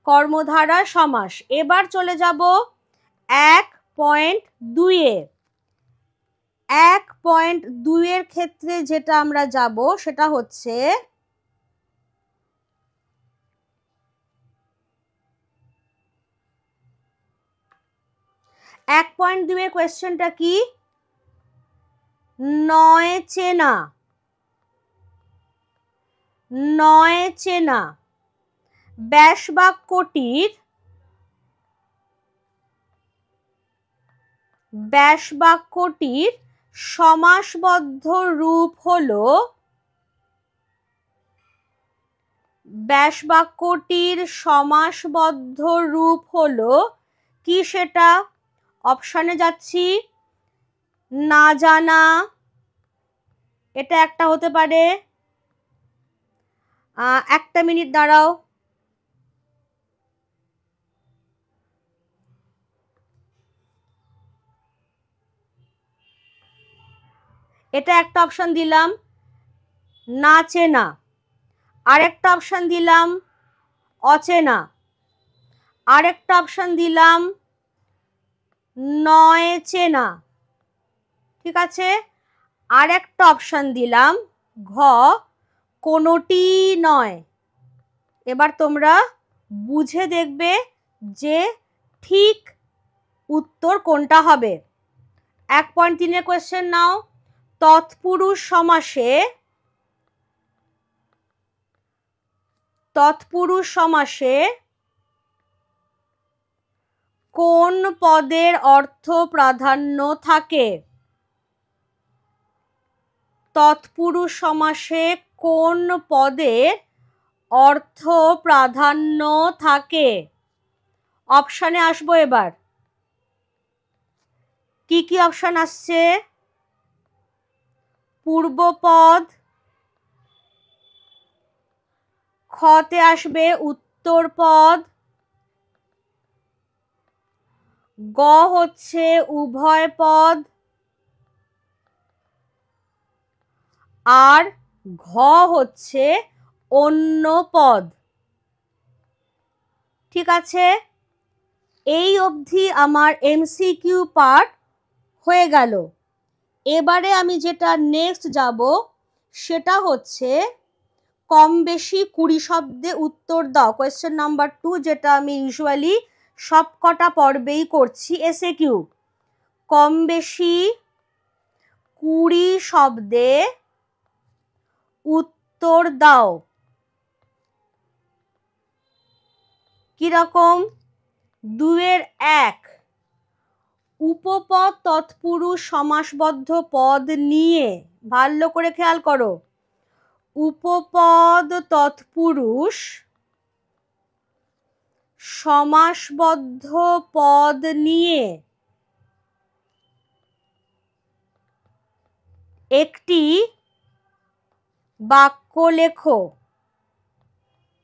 কর্মধারয় সমাস। এবার চলে যাব 1.2-এ। 1.2-এর ক্ষেত্রে যেটা আমরা যাব সেটা হচ্ছে এক 1.2-এর কোয়েশ্চেনটা কি, নয় চেনা। নয় চেনা ব্যাসবাক্যটির, ব্যাসবাক্যটির সমাসবদ্ধ রূপ হলো, ব্যাসবাক্যটির সমাসবদ্ধ রূপ হলো কি, সেটা অপশনে যাচ্ছি, না জানা, এটা একটা হতে পারে। একটা মিনিট দাঁড়াও, এটা একটা অপশন দিলাম, না চেনা। আরেকটা অপশন দিলাম অচেনা। আরেকটা অপশন দিলাম নয় চেনা। ঠিক আছে, আরেকটা অপশন দিলাম ঘ, কোনোটি নয়। এবার তোমরা বুঝে দেখবে যে ঠিক উত্তর কোনটা হবে। 1.3-এর কোয়েশ্চেন নাও, তৎপুরুষ সমাসে, তৎপুরুষ সমাসে কোন পদের অর্থ প্রাধান্য থাকে? তৎপুরুষ সমাসে কোন পদের অর্থ প্রাধান্য থাকে? অপশনে আসবো এবার, কি কি অপশন আসছে? পূর্বপদ, খতে আসবে উত্তরপদ, গ হচ্ছে উভয় পদ, আর ঘ হচ্ছে অন্য পদ। ঠিক আছে, এই অবধি আমার এমসিকিউ পার্ট হয়ে গেল। এবারে আমি যেটা নেক্সট যাব সেটা হচ্ছে কম বেশি 20 শব্দে উত্তর দাও, কোয়েশ্চেন নাম্বার 2, যেটা আমি ইউজুয়ালি সব কটা পর্বেই করছি, এসএ কিউ। কম বেশি 20 শব্দে উত্তর দাও। কিরকম? 2-1, উপপদ তৎপুরুষ সমাসবদ্ধ পদ নিয়ে, ভালো করে খেয়াল করো, উপপদ তৎপুরুষ সমাসবদ্ধ পদ নিয়ে একটি বাক্য লেখো।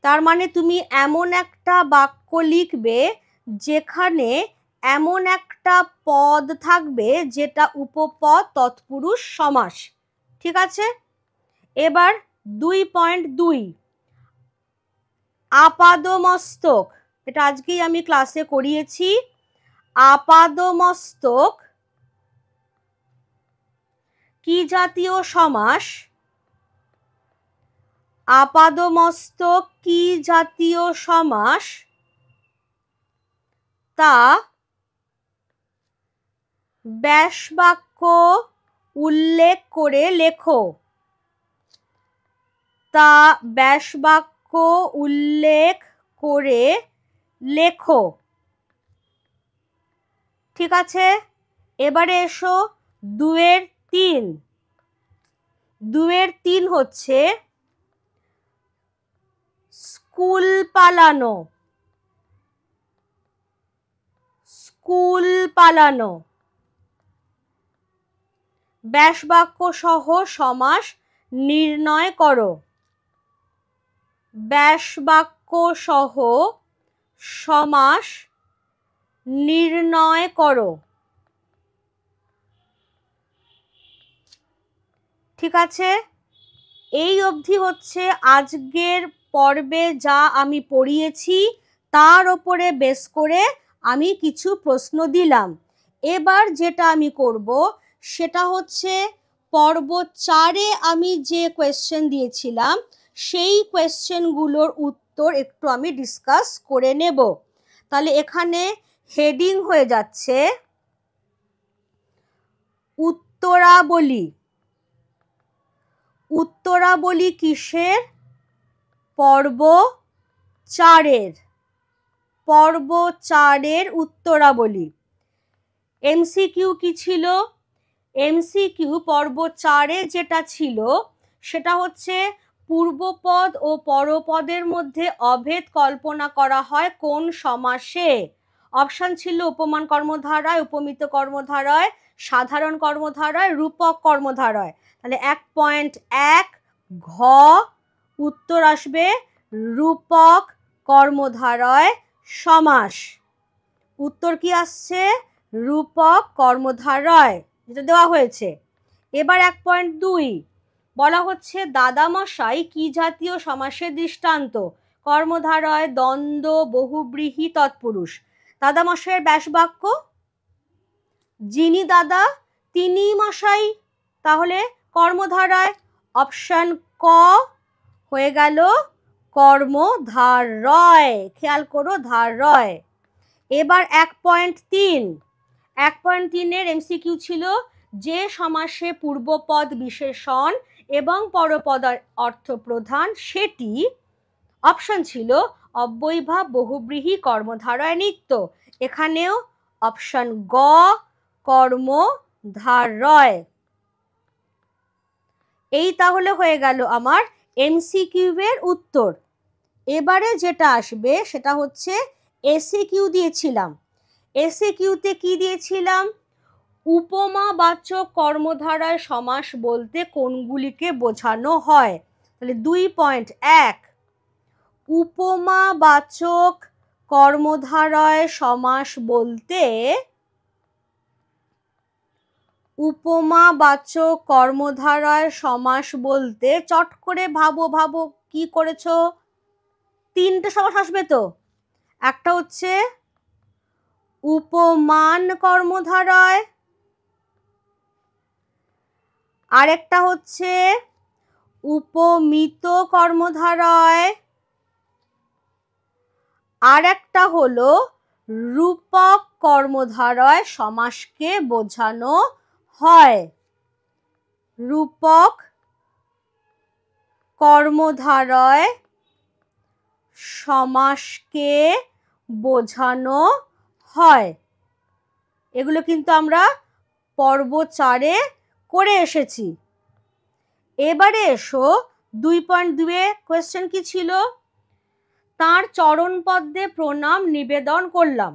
তার মানে তুমি এমন একটা বাক্য লিখবে যেখানে এমন একটা পদ থাকবে যেটা উপপদ তৎপুরুষ সমাস। ঠিক আছে, এবার 2.2, আপাদমস্তক, এটা আজকেই আমি ক্লাসে করিয়েছি। আপাদমস্তক কি জাতীয় সমাস? আপাদমস্তক কি জাতীয় সমাস তা ব্যাসবাক্য উল্লেখ করে লেখো। তা ব্যাসবাক্য উল্লেখ করে লেখো। ঠিক আছে, এবারে এসো 2-3। 2-3 হচ্ছে স্কুল পালানো। স্কুল পালানো, ব্যাসবাক্য সহ সমাস নির্ণয় করো। ব্যাসবাক্য সহ সমাস নির্ণয় করো। ঠিক আছে, এই অবধি হচ্ছে আজকের পর্বে যা আমি পড়িয়েছি তার ওপরে বেস করে আমি কিছু প্রশ্ন দিলাম। এবার যেটা আমি করব সেটা হচ্ছে পর্ব 4-এ আমি যে কোয়েশ্চেন দিয়েছিলাম সেই কোয়েশ্চেনগুলোর উত্তর একটু আমি ডিসকাস করে নেব। তাহলে এখানে হেডিং হয়ে যাচ্ছে উত্তরাবলী। উত্তরাবলী কিসের? পর্ব 4-এর। পর্ব 4-এর উত্তরাবলী। এমসিকিউ কি ছিল? এমসিকিউ পর্ব 4-এ যেটা ছিল সেটা হচ্ছে পূর্বপদ ও পরপদের মধ্যে অভেদ কল্পনা করা হয় কোন সমাসে? অপশন ছিল উপমান কর্মধারয়, উপমিত কর্মধারয়, সাধারণ কর্মধারয়, রূপক কর্মধারয়। তাহলে 1.1 ঘ উত্তর আসবে রূপক কর্মধারয় সমাস। উত্তর কি আসছে? রূপক কর্মধারয়, যেটা দেওয়া হয়েছে। এবার 1.2 বলা হচ্ছে দাদামশাই কি জাতীয় সমাসের দৃষ্টান্ত? কর্মধারয়, দ্বন্দ্ব, বহুব্রীহি, তৎপুরুষ। দাদামশাইয়ের ব্যাসবাক্য যিনি দাদা তিনি মশাই, তাহলে কর্মধারয়। অপশন ক হয়ে গেল কর্মধারয়। খেয়াল করো, ধারয়। এবার 1.3, 1.3-এর এমসিকিউ ছিল যে সমাসে পূর্বপদ বিশেষণ এবং পরপদ অর্থ প্রধান সেটি। অপশন ছিল অব্যয়ীভাব, বহুব্রীহি, কর্মধারয়, নিত্য। এখানেও অপশন গ কর্মধারয়। এই তাহলে হয়ে গেল আমার এমসিকিউ এর উত্তর। এবারে যেটা আসবে সেটা হচ্ছে এসএ কিউ দিয়েছিলাম। এসএ কিউতে কি দিয়েছিলাম? উপমাবাচক কর্মধারায় সমাস বলতে কোনগুলিকে বোঝানো হয়? তাহলে 2.1 উপমাবাচক কর্মধারায় সমাস বলতে উপমাবাচক কর্মধারায় সমাস বলতে চট করে ভাবো কি করেছো? 3টে সমাস আসবে তো। একটা হচ্ছে উপমান কর্মধারায়, আরেকটা হচ্ছে উপমিত কর্মধারায়, আর একটা হলো রূপক কর্মধারায় সমাসকে বোঝানো হয়। রূপক কর্মধারায় সমাসকে বোঝানো হয়। এগুলো কিন্তু আমরা পর্ব 4-এ করে এসেছি। এবারে এসো 2.2-এ কোয়েশ্চেন কি ছিল? তার চরণ পদ্মে প্রণাম নিবেদন করলাম।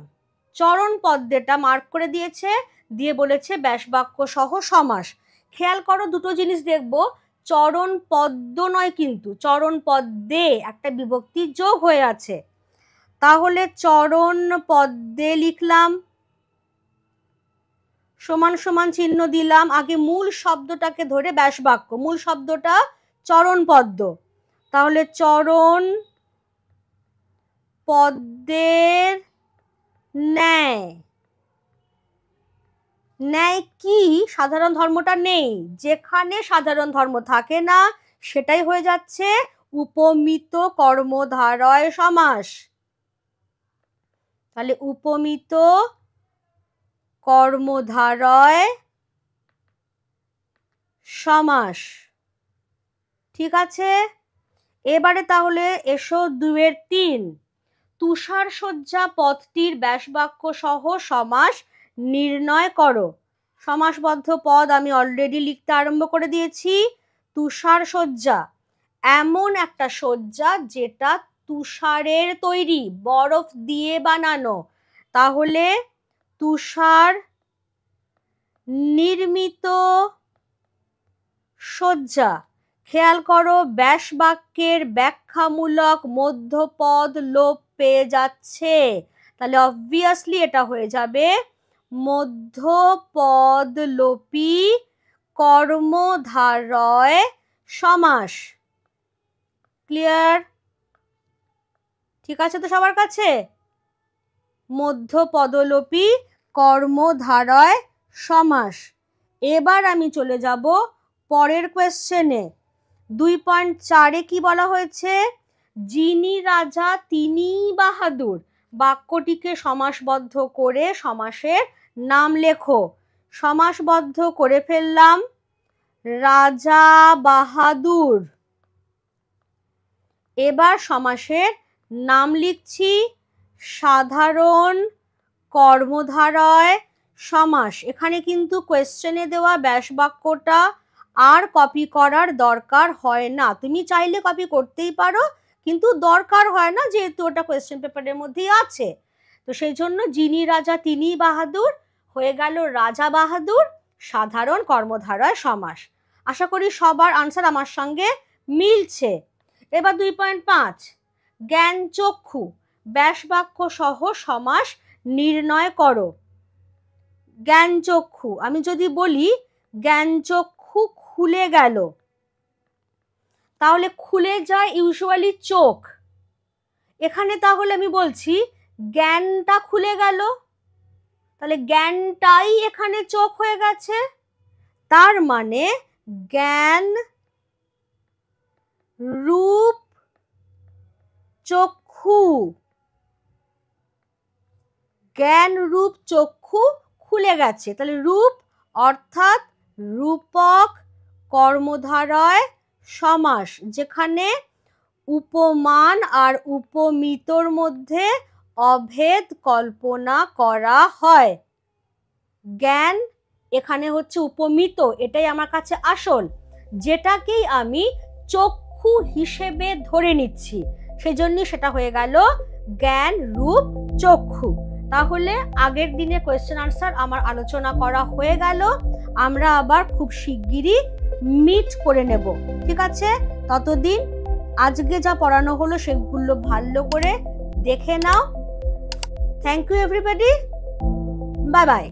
চরণ পদ্মেটা মার্ক করে দিয়েছে, দিয়ে বলেছে ব্যাসবাক্য সহ সমাস। খেয়াল করো, দুটো জিনিস দেখবো, চরণ পদ্ম নয় কিন্তু চরণ পদ্মে একটা বিভক্তি যোগ হয়ে আছে। তাহলে চরণ পদ্মে লিখলাম, সমান সমান চিহ্ন দিলাম, আগে মূল শব্দটাকে ধরে ব্যাসবাক্য, মূল শব্দটা চরণ পদ্ম। তাহলে চরণ পদ্মের ন্যায়, ন্যায় কি? সাধারণ ধর্মটা নেই, যেখানে সাধারণ ধর্ম থাকে না সেটাই হয়ে যাচ্ছে উপমিত কর্মধারয় সমাস। তাহলে উপমিত কর্মধারয় সমাস, ঠিক আছে। এবারে তাহলে এসো 2-3 তুষার শয্যা পদটির ব্যাসবাক্য সহ সমাস নির্ণয় করো। সমাসবদ্ধ পদ আমি অলরেডি লিখতে আরম্ভ করে দিয়েছি। তুষার শয্যা, এমন একটা শয্যা যেটা তুষারের তৈরি, বরফ দিয়ে বানানো। তাহলে তুষার নির্মিত শয্যা। খেয়াল করো, ব্যাসবাক্যের ব্যাখ্যামূলক মধ্যপদ লোপ পেয়ে যাচ্ছে, তাহলে অবভিয়াসলি এটা হয়ে যাবে মধ্যপদ লোপী কর্মধারয় সমাস। ক্লিয়ার? ঠিক আছে তো সবার কাছে? মধ্যপদলোপী কর্মধারয় সমাস। এবার আমি চলে যাব পরের কোয়েশ্চেনে। 2.4-এ কি বলা হয়েছে? যিনি রাজা তিনি বাহাদুর। বাক্যটিকে সমাসবদ্ধ করে সমাসের নাম লেখো। সমাসবদ্ধ করে ফেললাম, রাজা বাহাদুর। এবার সমাসের নাম লিখছি সাধারণ কর্মধারয় সমাস। এখানে কিন্তু কোয়েশ্চেনে দেওয়া ব্যাসবাক্যটা আর কপি করার দরকার হয় না। তুমি চাইলে কপি করতেই পারো, কিন্তু দরকার হয় না, যেহেতু ওটা কোয়েশ্চেন পেপারের মধ্যেই আছে। তো সেই জন্য যিনি রাজা তিনি বাহাদুর হয়ে গেল রাজা বাহাদুর সাধারণ কর্মধারয় সমাস। আশা করি সবার আনসার আমার সঙ্গে মিলছে। এবার 2.5 জ্ঞান চক্ষু ব্যাসবাক্য সহ সমাস নির্ণয় করো। জ্ঞান চক্ষু, আমি যদি বলি জ্ঞান চক্ষু খুলে গেল, তাহলে খুলে যায় ইউজুয়ালি চোখ। এখানে তাহলে আমি বলছি জ্ঞানটা খুলে গেল, তাহলে জ্ঞানটাই এখানে চোখ হয়ে গেছে। তার মানে জ্ঞান রূপ চক্ষু, জ্ঞান রূপ চক্ষু খুলে গেছে। তাহলে রূপ অর্থাৎ রূপক কর্মধারয় সমাস, যেখানে উপমান আর উপমিতর মধ্যে অভেদ কল্পনা করা হয়। জ্ঞান এখানে হচ্ছে উপমিত, এটাই আমার কাছে আসল, যেটাকেই আমি চক্ষু হিসেবে ধরে নিচ্ছি, সেজন্য সেটা হয়ে গেল জ্ঞান রূপ চক্ষু। তাহলে আগের দিনে কোয়েশ্চেন আনসার আমার আলোচনা করা হয়ে গেল। আমরা আবার খুব শিগগিরই মিট করে নেব, ঠিক আছে? ততদিন আজকে যা পড়ানো হলো সেগুলো ভালো করে দেখে নাও। Thank you everybody, bye by.